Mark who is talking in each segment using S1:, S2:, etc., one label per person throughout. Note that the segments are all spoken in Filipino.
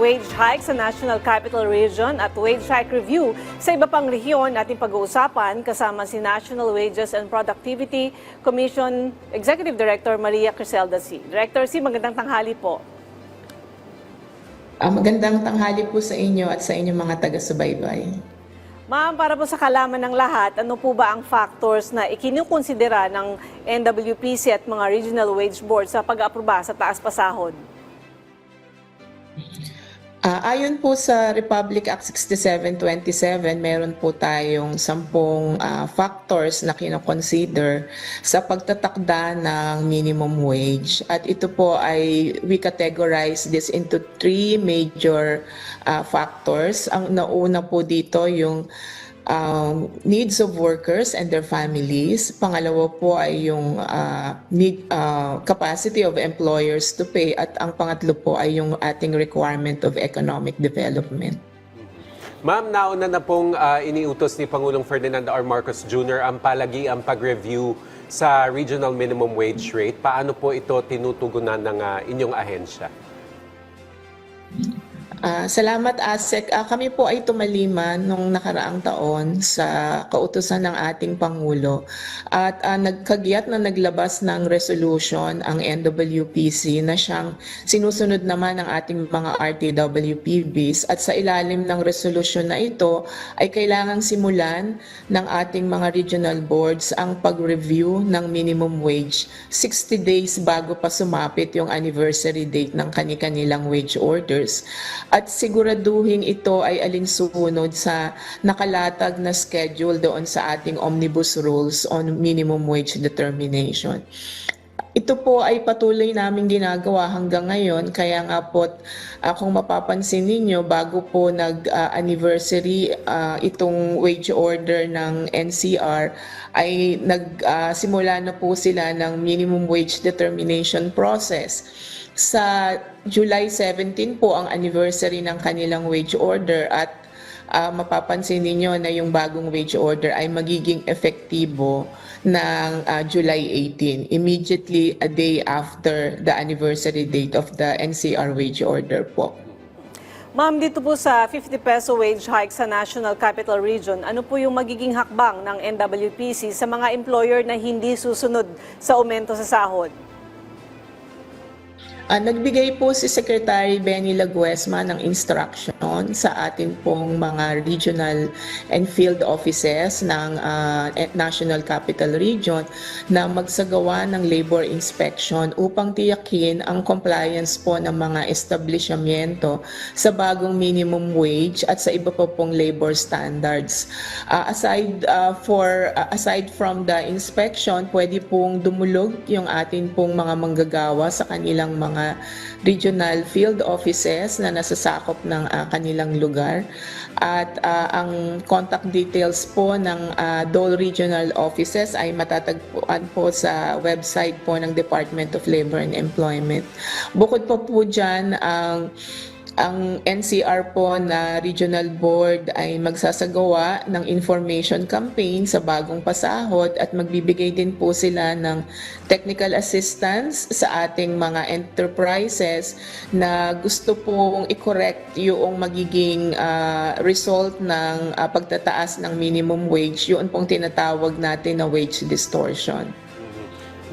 S1: wage hike sa National Capital Region at wage hike review sa iba pang rehiyon ating pag-uusapan kasama si National Wages and Productivity Commission Executive Director Maria Criselda C. Director C, magandang tanghali po.
S2: Magandang tanghali po sa inyo at sa inyong mga taga-subaybay.
S1: Ma'am, para po sa kalaman ng lahat, ano po ba ang factors na ikinukonsidera ng NWPC at mga regional wage board sa pag-aproba sa taas pasahod?
S2: Ayon po sa Republic Act 6727, meron po tayong 10 factors na kinoconsider sa pagtatakda ng minimum wage. At ito po ay, we categorize this into 3 major factors. Ang nauna po dito yung needs of workers and their families. Pangalawa po ay yung capacity of employers to pay. At ang pangatlo po ay yung ating requirement of economic development.
S3: Ma'am, nauna na pong iniutos ni Pangulong Ferdinand R. Marcos Jr. ang palagiang pag-review sa regional minimum wage rate. Paano po ito tinutugunan ng inyong ahensya?
S2: Salamat, ASEC. Kami po ay tumaliman nung nakaraang taon sa kautusan ng ating Pangulo at nagkagyat na naglabas ng resolution ang NWPC na siyang sinusunod naman ng ating mga RTWPBs, at sa ilalim ng resolution na ito ay kailangang simulan ng ating mga regional boards ang pag-review ng minimum wage 60 days bago pa sumapit yung anniversary date ng kani-kanilang wage orders. At siguraduhin ito ay alinsunod sa nakalatag na schedule doon sa ating omnibus rules on minimum wage determination. Ito po ay patuloy naming ginagawa hanggang ngayon, kaya nga po kung mapapansin ninyo, bago po nag-anniversary itong wage order ng NCR, ay nagsimula na po sila ng minimum wage determination process. Sa July 17 po ang anniversary ng kanilang wage order, at mapapansin ninyo na yung bagong wage order ay magiging efektibo ng July 18, immediately a day after the anniversary date of the NCR wage order po.
S1: Ma'am, dito po sa 50 peso wage hike sa National Capital Region, ano po yung magiging hakbang ng NWPC sa mga employer na hindi susunod sa aumento sa sahod?
S2: Nagbigay po si Secretary Benny Laguesma ng instruction sa atin pong mga regional and field offices ng National Capital Region na magsagawa ng labor inspection upang tiyakin ang compliance po ng mga establishmento sa bagong minimum wage at sa iba pa pong labor standards. Aside from the inspection, pwede pong dumulog yung atin pong mga manggagawa sa kanilang mga regional field offices na nasasakop ng kanilang lugar, at ang contact details po ng DOLE regional offices ay matatagpuan po sa website po ng Department of Labor and Employment. Bukod pa po dyan, ang NCR po na regional board ay magsasagawa ng information campaign sa bagong pasahod, at magbibigay din po sila ng technical assistance sa ating mga enterprises na gusto pong i-correct yung magiging result ng pagtataas ng minimum wage, yun pong tinatawag natin na wage distortion.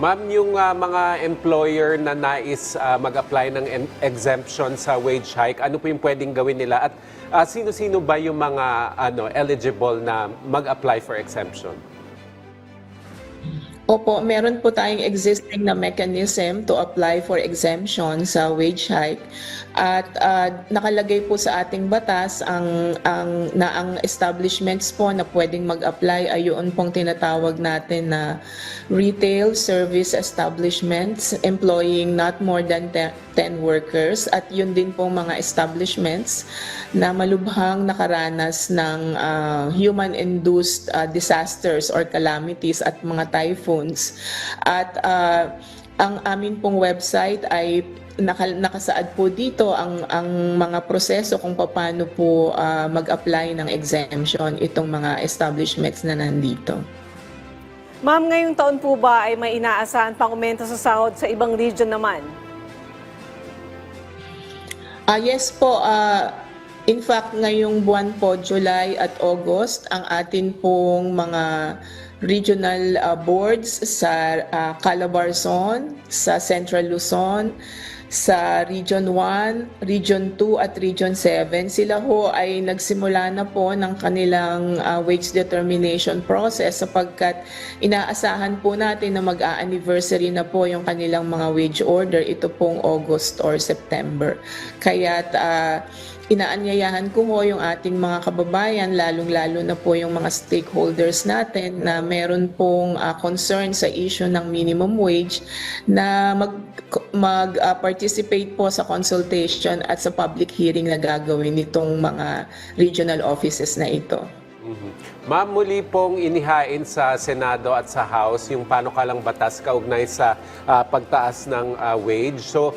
S3: Ma'am, yung mga employer na nais mag-apply ng exemption sa wage hike, ano po yung pwedeng gawin nila? At sino-sino ba yung mga eligible na mag-apply for exemption?
S2: Opo, meron po tayong existing na mechanism to apply for exemption sa wage hike, at nakalagay po sa ating batas ang establishments po na pwedeng mag-apply ay yun pong tinatawag natin na retail service establishments employing not more than 10 workers, at yun din pong mga establishments na malubhang nakaranas ng human-induced disasters or calamities at mga typhoons. At ang amin pong website ay nakasaad po dito ang mga proseso kung paano po mag-apply ng exemption itong mga establishments na nandito.
S1: Ma'am, ngayong taon po ba ay may inaasahan pang aumento sa sahod sa ibang region naman?
S2: Yes po, in fact ngayong buwan po, July at August, ang atin pong mga regional boards sa Calabarzon, sa Central Luzon, sa Region 1, Region 2 at Region 7, sila ho ay nagsimula na po ng kanilang wage determination process sapagkat inaasahan po natin na mag-a-anniversary na po yung kanilang mga wage order ito pong August or September. Kaya't inaanyayahan ko ho yung ating mga kababayan, lalong-lalo na po yung mga stakeholders natin na meron pong concern sa issue ng minimum wage na mag-participate po sa consultation at sa public hearing na gagawin nitong mga regional offices na ito.
S3: Ma'am, muli pong inihain sa Senado at sa House yung panukalang batas kaugnay sa pagtaas ng wage. So,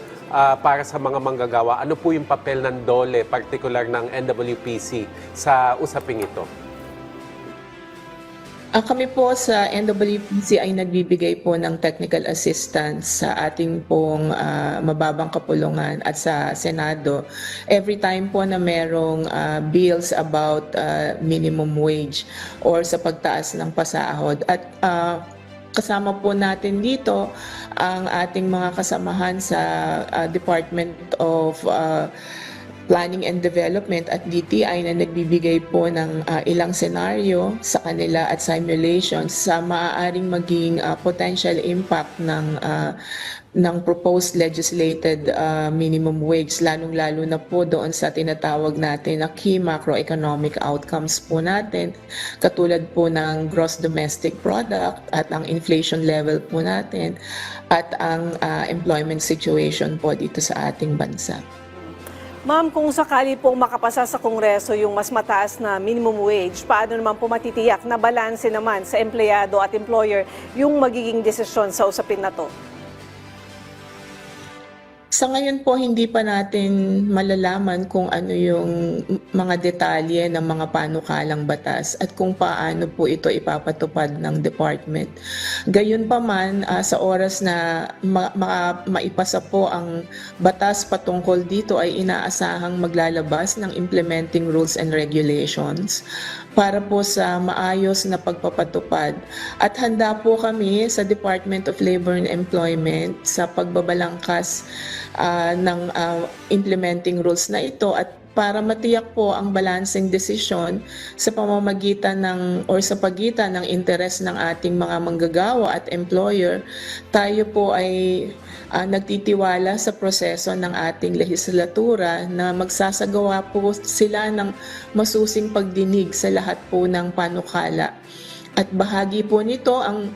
S3: para sa mga manggagawa, ano po yung papel ng DOLE, particular ng NWPC, sa usaping ito?
S2: Kami po sa NWPC ay nagbibigay po ng technical assistance sa ating pong mababang kapulungan at sa Senado. Every time po na merong bills about minimum wage or sa pagtaas ng pasahod. At kasama po natin dito ang ating mga kasamahan sa Department of Planning and Development at DTI na nagbibigay po ng ilang senaryo sa kanila at simulations sa maaaring maging potential impact ng proposed legislated minimum wage, lalong-lalo na po doon sa tinatawag natin na key macroeconomic outcomes po natin, katulad po ng gross domestic product at ang inflation level po natin at ang employment situation po dito sa ating bansa.
S1: Ma'am, kung sakali pong makapasa sa Kongreso yung mas mataas na minimum wage, paano naman po matitiyak na balanse naman sa empleyado at employer yung magiging desisyon sa usapin na to?
S2: Sa ngayon po, hindi pa natin malalaman kung ano yung mga detalye ng mga panukalang batas at kung paano po ito ipapatupad ng department. Gayunpaman, sa oras na maipasa po ang batas patungkol dito ay inaasahang maglalabas ng implementing rules and regulations para po sa maayos na pagpapatupad. At handa po kami sa Department of Labor and Employment sa pagbabalangkas ng implementing rules na ito at para matiyak po ang balancing decision sa pamamagitan ng or sa pagitan ng interes ng ating mga manggagawa at employer, tayo po ay nagtitiwala sa proseso ng ating lehislatura na magsasagawa po sila ng masusing pagdinig sa lahat po ng panukala. At bahagi po nito ang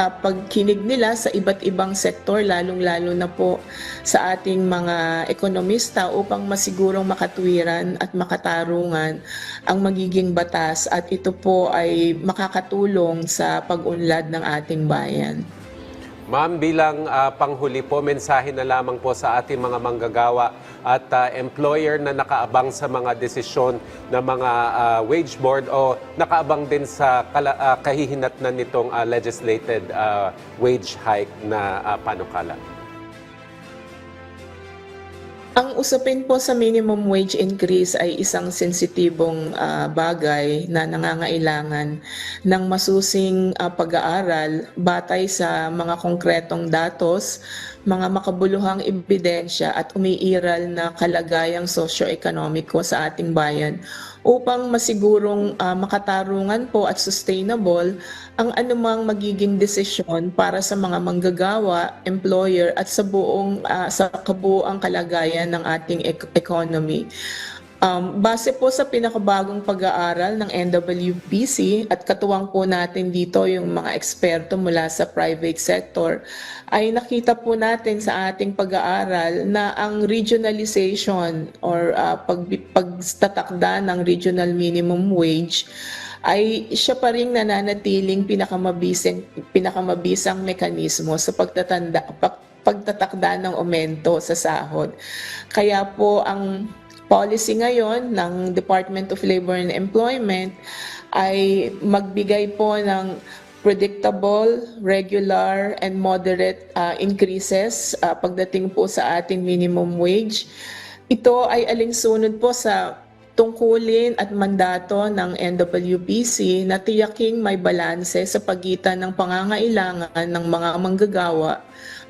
S2: pagkinig nila sa iba't ibang sektor, lalong-lalo na po sa ating mga ekonomista upang masigurong makatwiran at makatarungan ang magiging batas at ito po ay makakatulong sa pag-unlad ng ating bayan.
S3: Ma'am, bilang panghuli po, mensahe na lamang po sa ating mga manggagawa at employer na nakaabang sa mga desisyon ng mga wage board o nakaabang din sa kahihinatnan nitong legislated wage hike na panukala.
S2: Ang usapin po sa minimum wage increase ay isang sensitibong bagay na nangangailangan ng masusing pag-aaral batay sa mga konkretong datos, mga makabuluhang ebidensya at umiiral na kalagayang sosyo-ekonomiko sa ating bayan upang masigurong makatarungan po at sustainable ang anumang magiging desisyon para sa mga manggagawa, employer at sa kabuuang kalagayan ng ating economy. Base po sa pinakabagong pag-aaral ng NWPC at katuwang po natin dito yung mga eksperto mula sa private sector, ay nakita po natin sa ating pag-aaral na ang regionalization or pagtatakda ng regional minimum wage ay siya pa rin nananatiling pinakamabisang mekanismo sa pagtatakda ng aumento sa sahod. Kaya po ang policy ngayon ng Department of Labor and Employment ay magbigay po ng predictable, regular, and moderate increases pagdating po sa ating minimum wage. Ito ay alinsunod po sa tungkulin at mandato ng NWPC na tiyaking may balanse sa pagitan ng pangangailangan ng mga manggagawa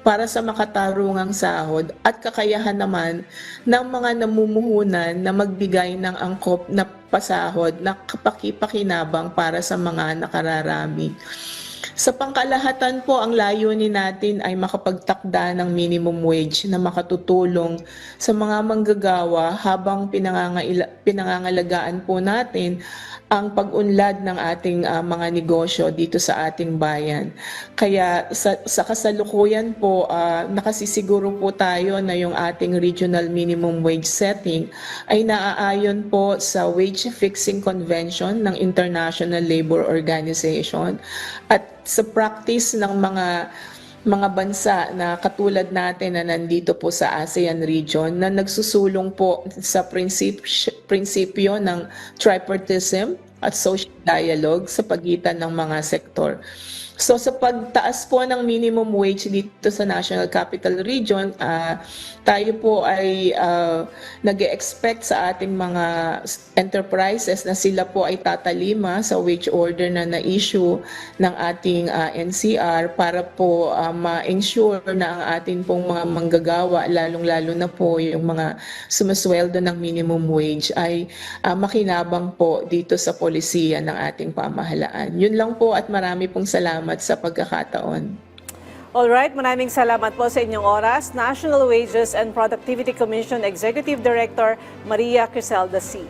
S2: para sa makatarungang sahod at kakayahan naman ng mga namumuhunan na magbigay ng angkop na pasahod na kapaki-pakinabang para sa mga nakararami. Sa pangkalahatan po, ang layunin natin ay makapagtakda ng minimum wage na makatutulong sa mga manggagawa habang pinangangalagaan po natin ang pag-unlad ng ating mga negosyo dito sa ating bayan. Kaya sa kasalukuyan po, nakasisiguro po tayo na yung ating regional minimum wage setting ay naaayon po sa Wage Fixing Convention ng International Labor Organization at sa practice ng mga bansa na katulad natin na nandito po sa ASEAN region na nagsusulong po sa prinsipyo ng tripartism at social dialogue sa pagitan ng mga sektor. So sa pagtaas po ng minimum wage dito sa National Capital Region, tayo po ay nag-expect sa ating mga enterprises na sila po ay tatalima sa wage order na na-issue ng ating NCR para po ma-ensure na ang ating pong mga manggagawa, lalong-lalo na po yung mga sumasweldo ng minimum wage ay makinabang po dito sa polisiya ng ating pamahalaan. Yun lang po at marami pong salamat sa pagkakataon.
S1: Alright, maraming salamat po sa inyong oras. National Wages and Productivity Commission Executive Director Maria Criselda C.